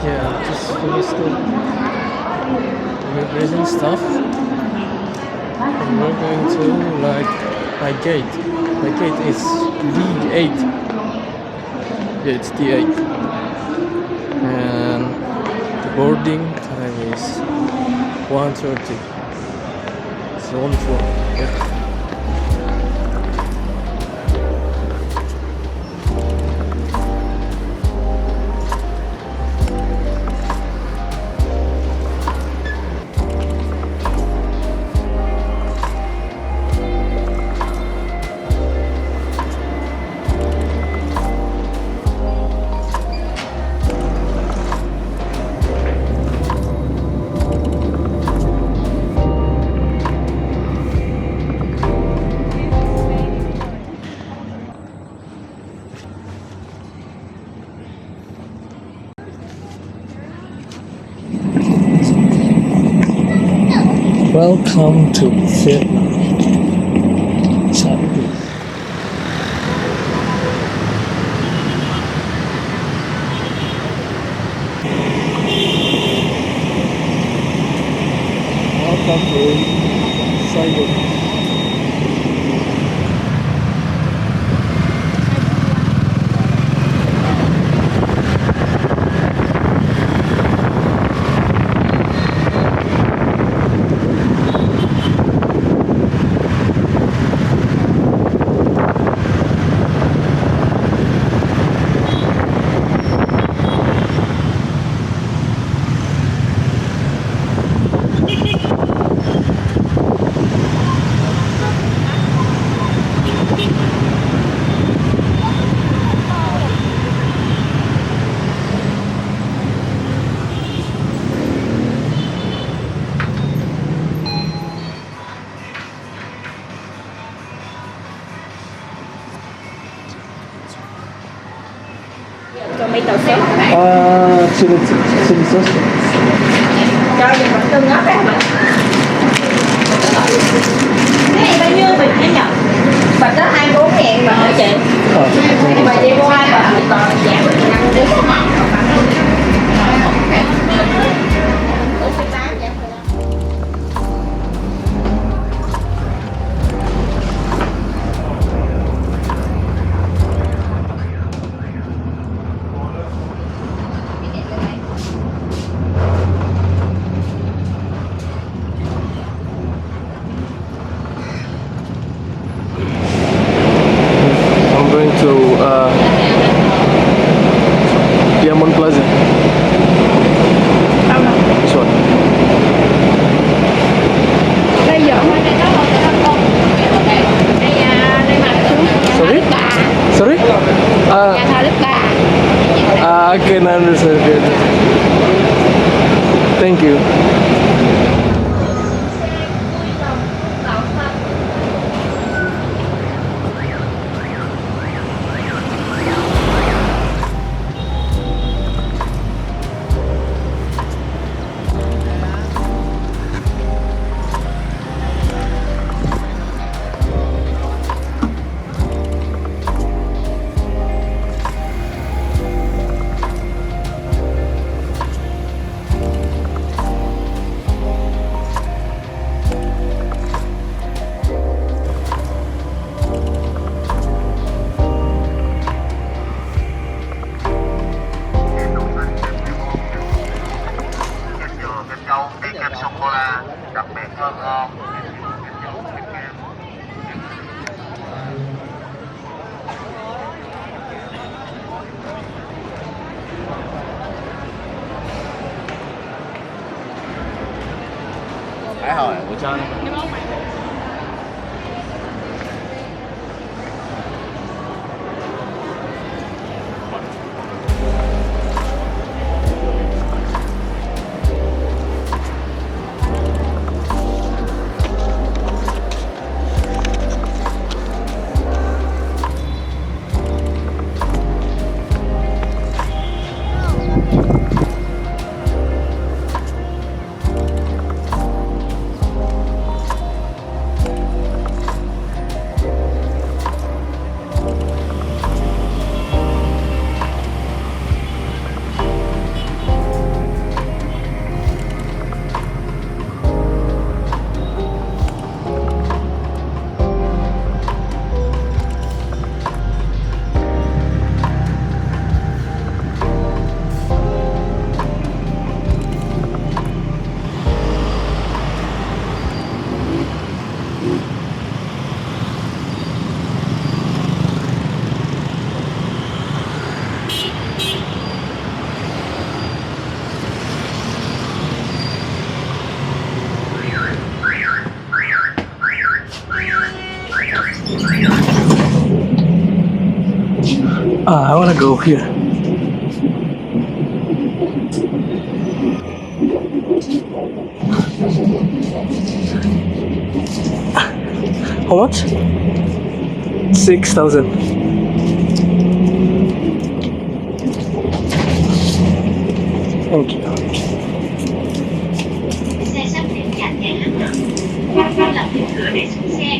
Yeah, just finished the immigration stuff. And we're going to like my gate. My gate is D8. Yeah, it's D8. And the boarding time is 1:30. Zone 4. Yeah. Welcome to Vietnam. Welcome to Saigon. Tomato sauce. Chili sauce. Cho những món tương ớt đấy hả bạn? Cái này bao nhiêu bịch hả nhở? Bịch đó 24.000 mà hả chị? Nhưng mà chị mua 2 bịch còn giảm được 5 đứa. I'm going to Diamond Plaza. This one. Đây giờ Sorry? Sorry? nhà thờ Đức Bà. I can understand it. Thank you. hỏi của Trân. I wanna go here. How much? 6,000. Thank you. Xe sắp đến cảng ga Hà Nội. Đây là tiền cửa để xuống xe.